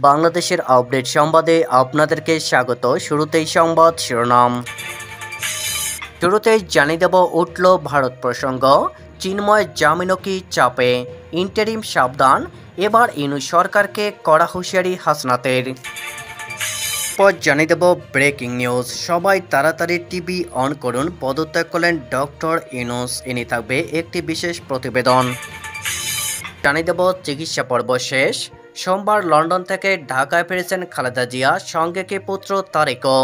বাংলাদেশের আপডেট সংবাদে আপনাদেরকে স্বাগত। শুরুতেই সংবাদ শিরোনাম। শুরুতেই জানিয়ে দেব উঠল ভারত প্রসঙ্গ। চিন্ময় জামিনও কি চাপে, ইন্টারিম সাবধান, এবার ইনু সরকারকে কড়া হুঁশিয়ারি হাসনাতের। পর জানিয়ে দেব ব্রেকিং নিউজ। সবাই তাড়াতাড়ি টিভি অন করুন, পদত্যাগ করলেন ডক্টর ইউনূস। এনে থাকবে একটি বিশেষ প্রতিবেদন। জানিয়ে দেব চিকিৎসা পর্ব শেষ। সোমবার লন্ডন থেকে ঢাকায় ফিরেছেন খালেদা জিয়া, সঙ্গে কি পুত্র তারেকও।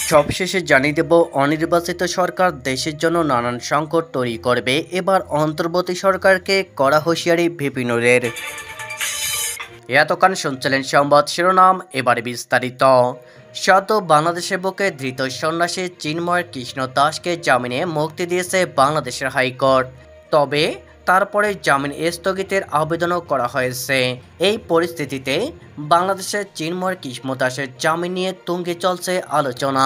সবশেষে জানিয়ে দেব অনির্বাচিত সরকার দেশের জন্য নানান সংকট তৈরি করবে, এবার অন্তর্বর্তী সরকারকে কড়া হুঁশিয়ারি ভিপি নূরের। এতক্ষণ শুনছিলেন সংবাদ শিরোনাম, এবারে বিস্তারিত। সদ্য বাংলাদেশের বুকে ধৃত সন্ন্যাসী চিন্ময় কৃষ্ণ দাসকে জামিনে মুক্তি দিয়েছে বাংলাদেশের হাইকোর্ট। তবে তারপরে জামিন স্থগিতের আবেদনও করা হয়েছে। এই পরিস্থিতিতে বাংলাদেশের চিন্ময় কৃষ্ণ দাসের জামিন নিয়ে তুঙ্গে চলছে আলোচনা।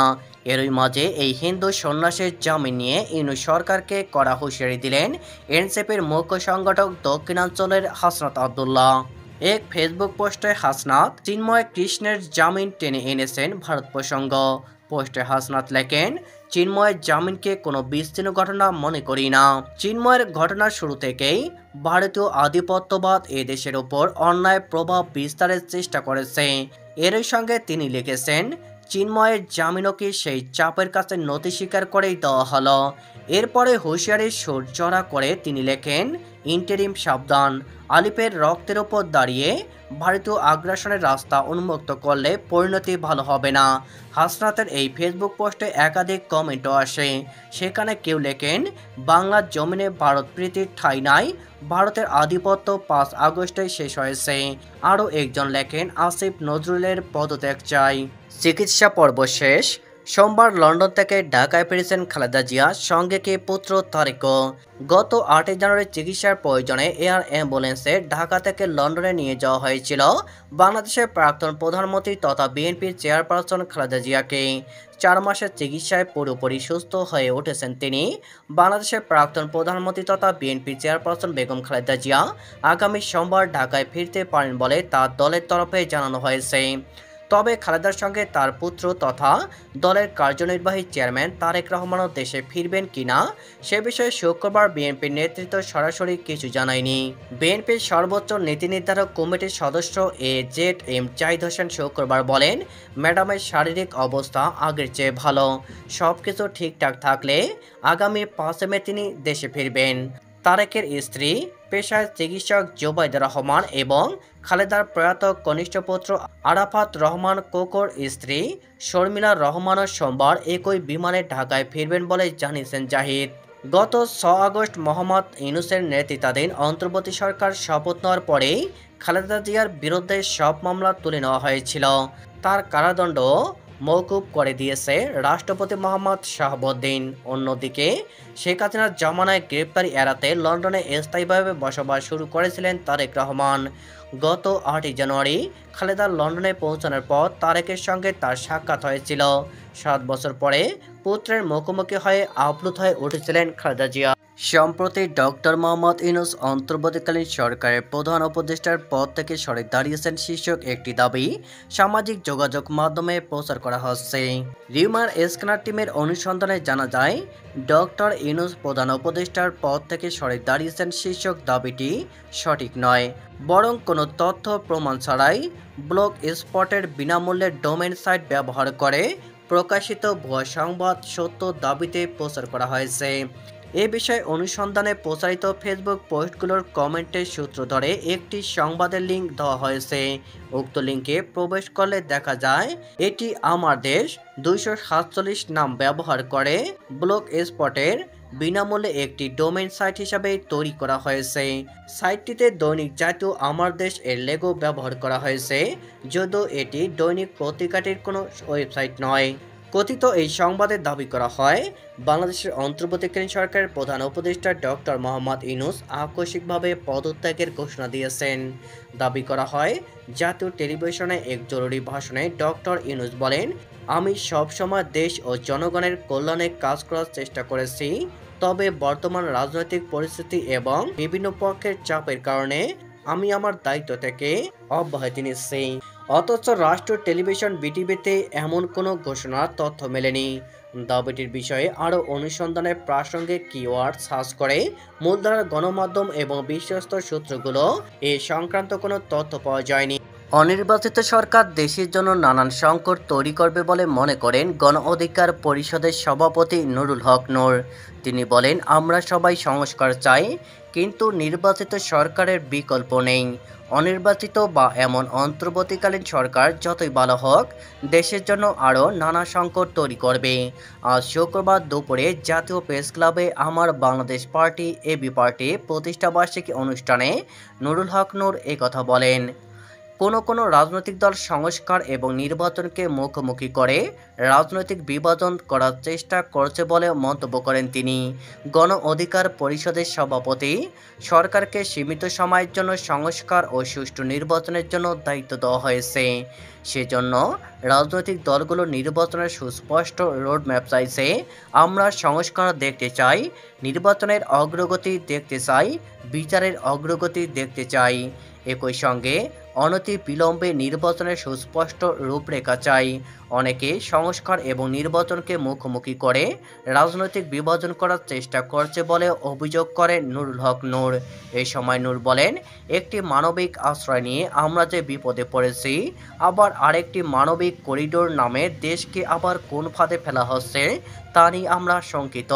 এরই মাঝে এই হিন্দু সন্ন্যাসীর জামিন নিয়ে ইনু সরকারকে কড়া হুঁশিয়ারি দিলেন এনসিপির মুখ্য সংগঠক দক্ষিণাঞ্চলের হাসনাত আবদুল্লাহ। এক ফেসবুক পোস্টে হাসনাত চিন্ময় কৃষ্ণের জামিন টেনে এনেছেন ভারত প্রসঙ্গ। পোস্টে হাসনাত লেখেন, চিন্ময়ের জামিনকে কোনো বিচ্ছিন্ন ঘটনা মনে করি না। চিন্ময়ের ঘটনার শুরু থেকেই ভারতীয় আধিপত্যবাদ এদেশের ওপর অন্যায় প্রভাব বিস্তারের চেষ্টা করেছে। এরই সঙ্গে তিনি লিখেছেন, চিন্ময়ের জামিনও কি সেই চাপের কাছে নথি স্বীকার করেই দেওয়া হলো। এরপরে হুঁশিয়ারির সুর চড়া করে তিনি লেখেন, ইন্টারিম সাবধান, আলিপের রক্তের ওপর দাঁড়িয়ে ভারতীয় আগ্রাসনের রাস্তা উন্মুক্ত করলে পরিণতি ভালো হবে না। হাসনাতের এই ফেসবুক পোস্টে একাধিক কমেন্টও আসে। সেখানে কেউ লেখেন, বাংলার জমিনে ভারত প্রীতির ঠাঁই নাই, ভারতের আধিপত্য 5 আগস্টে শেষ হয়েছে। আরও একজন লেখেন, আসিফ নজরুলের পদত্যাগ চাই। চিকিৎসা পর্ব শেষ। সোমবার লন্ডন থেকে ঢাকায় ফিরেছেন খালেদা জিয়া, সঙ্গে কি পুত্র তারেকও। গত 8 জানুয়ারি চিকিৎসার প্রয়োজনে এয়ার অ্যাম্বুলেন্সে ঢাকা থেকে লন্ডনে নিয়ে যাওয়া হয়েছিল বাংলাদেশের প্রাক্তন প্রধানমন্ত্রী তথা বিএনপির চেয়ারপারসন খালেদা জিয়াকে। 4 মাসের চিকিৎসায় পুরোপুরি সুস্থ হয়ে উঠেছেন তিনি। বাংলাদেশের প্রাক্তন প্রধানমন্ত্রী তথা বিএনপির চেয়ারপারসন বেগম খালেদা জিয়া আগামী সোমবার ঢাকায় ফিরতে পারেন বলে তার দলের তরফে জানানো হয়েছে। তবে খালেদার সঙ্গে তার পুত্র তথা দলের কার্যনির্বাহী চেয়ারম্যান তারেক রহমানও দেশে ফিরবেন কিনা সে বিষয়ে শুক্রবার বিএনপির নেতৃত্ব সরাসরি কিছু জানায়নি। বিএনপির সর্বোচ্চ নীতি নির্ধারক কমিটির সদস্য AZM জাহিদ হোসেন শুক্রবার বলেন, ম্যাডামের শারীরিক অবস্থা আগের চেয়ে ভালো। সবকিছু ঠিকঠাক থাকলে আগামী 5 মে তিনি দেশে ফিরবেন। তারেকের স্ত্রী পেশায় চিকিৎসক জোবাইদা রহমান এবং খালেদার প্রয়াত কনিষ্ঠ পুত্র আরাফাত রহমান কোকোর স্ত্রী শর্মিলা রহমানও সোমবার একই বিমানে ঢাকায় ফিরবেন বলে জানিয়েছেন জাহিদ। গত 6 আগস্ট মোহাম্মদ ইউনূসের নেতৃত্বাধীন অন্তর্বর্তী সরকার শপথ নেওয়ার পরেই খালেদা জিয়ার বিরুদ্ধে সব মামলা তুলে নেওয়া হয়েছিল। তার কারাদণ্ড মওকুফ করে দিয়েছে রাষ্ট্রপতি মোহাম্মদ শাহাবুদ্দিন। অন্যদিকে শেখ হাসিনার জমানায় গ্রেপ্তারি এড়াতে লন্ডনে স্থায়ীভাবে বসবাস শুরু করেছিলেন তারেক রহমান। গত 8 জানুয়ারি খালেদা লন্ডনে পৌঁছানোর পর তারেকের সঙ্গে তার সাক্ষাৎ হয়েছিল। 7 বছর পরে পুত্রের মুখোমুখি হয়ে আপ্লুত হয়ে উঠেছিলেন খালেদা জিয়া। সম্প্রতি ডক্টর মোহাম্মদ ইউনূস অন্তর্বর্তীকালীন সরকারের প্রধান উপদেষ্টার পদ থেকে সরে দাঁড়িয়েছেন শীর্ষক একটি দাবি সামাজিক যোগাযোগ মাধ্যমে প্রচার করা হচ্ছে। রিউমার স্ক্যানার টিমের অনুসন্ধানে জানা যায়, ডক্টর ইউনূস প্রধান উপদেষ্টার পদ থেকে সরে দাঁড়িয়েছেন শীর্ষক দাবিটি সঠিক নয়, বরং কোনো তথ্য প্রমাণ ছাড়াই ব্লগ স্পটের বিনামূল্যে ডোমেন সাইট ব্যবহার করে প্রকাশিত ভুয়া সংবাদ সত্য দাবিতে প্রচার করা হয়েছে। এ বিষয়ে অনুসন্ধানে প্রচারিত ফেসবুক পোস্টগুলোর কমেন্টের সূত্র ধরে একটি সংবাদের লিঙ্ক দেওয়া হয়েছে। উক্ত লিঙ্কে প্রবেশ করলে দেখা যায় এটি আমার দেশ 247 নাম ব্যবহার করে ব্লগ স্পটের বিনামূল্যে একটি ডোমেইন সাইট হিসাবে তৈরি করা হয়েছে। সাইটটিতে দৈনিক জাতীয় আমার দেশ এর লোগো ব্যবহার করা হয়েছে, যদিও এটি দৈনিক পত্রিকাটির কোনো ওয়েবসাইট নয়। কথিত এই সংবাদে দাবি করা হয়, বাংলাদেশের অন্তর্বর্তীকালীন সরকারের প্রধান উপদেষ্টা ডক্টর মোহাম্মদ ইউনূস আকস্মিকভাবে পদত্যাগের ঘোষণা দিয়েছেন। দাবি করা হয়, জাতীয় টেলিভিশনে এক জরুরি ভাষণে ডক্টর ইউনূস বলেন, আমি সবসময় দেশ ও জনগণের কল্যাণে কাজ করার চেষ্টা করেছি, তবে বর্তমান রাজনৈতিক পরিস্থিতি এবং বিভিন্ন পক্ষের চাপের কারণে আমি আমার দায়িত্ব থেকে অব্যাহতি নিচ্ছি। অথচ রাষ্ট্র টেলিভিশন বিটিভিতে এমন কোনো ঘোষণার তথ্য মেলেনি। দাবিটির বিষয়ে আরও অনুসন্ধানের প্রাসঙ্গিক কিওয়ার্ড সার্চ করে মূলধারার গণমাধ্যম এবং বিশ্বস্ত সূত্রগুলো এ সংক্রান্ত কোনো তথ্য পাওয়া যায়নি। অনির্বাচিত সরকার দেশের জন্য নানান সংকট তৈরি করবে বলে মনে করেন গণ অধিকার পরিষদের সভাপতি নুরুল হক নূর। তিনি বলেন, আমরা সবাই সংস্কার চাই, কিন্তু নির্বাচিত সরকারের বিকল্প নেই। অনির্বাচিত বা এমন অন্তর্বর্তীকালীন সরকার যতই ভালো হোক, দেশের জন্য আরও নানা সংকট তৈরি করবে। আজ শুক্রবার দুপুরে জাতীয় প্রেস ক্লাবে আমার বাংলাদেশ পার্টি এবি পার্টি প্রতিষ্ঠাবার্ষিকী অনুষ্ঠানে নুরুল হক নূর একথা বলেন। কোনো রাজনৈতিক দল সংস্কার এবং নির্বাচনকে মুখোমুখি করে রাজনৈতিক বিভাজন করার চেষ্টা করছে বলে মন্তব্য করেন তিনি। গণ অধিকার পরিষদের সভাপতি সরকারকে সীমিত সময়ের জন্য সংস্কার ও সুষ্ঠু নির্বাচনের জন্য দায়িত্ব দেওয়া হয়েছে। সেজন্য রাজনৈতিক দলগুলো নির্বাচনের সুস্পষ্ট রোডম্যাপ চাইছে। আমরা সংস্কার দেখতে চাই, নির্বাচনের অগ্রগতি দেখতে চাই, বিচারের অগ্রগতি দেখতে চাই। একই সঙ্গে অনতিবিলম্বে নির্বাচনের সুস্পষ্ট রূপরেখা চাই। অনেকে সংস্কার এবং নির্বাচনকে মুখোমুখি করে রাজনৈতিক বিভাজন করার চেষ্টা করছে বলে অভিযোগ করেন নুরুল হক নূর। এই সময় নূর বলেন, একটি মানবিক আশ্রয় নিয়ে আমরা যে বিপদে পড়েছি, আবার আরেকটি মানবিক করিডোর নামে দেশকে আবার কোন ফাঁদে ফেলা হচ্ছে তা নিয়ে আমরা শঙ্কিত।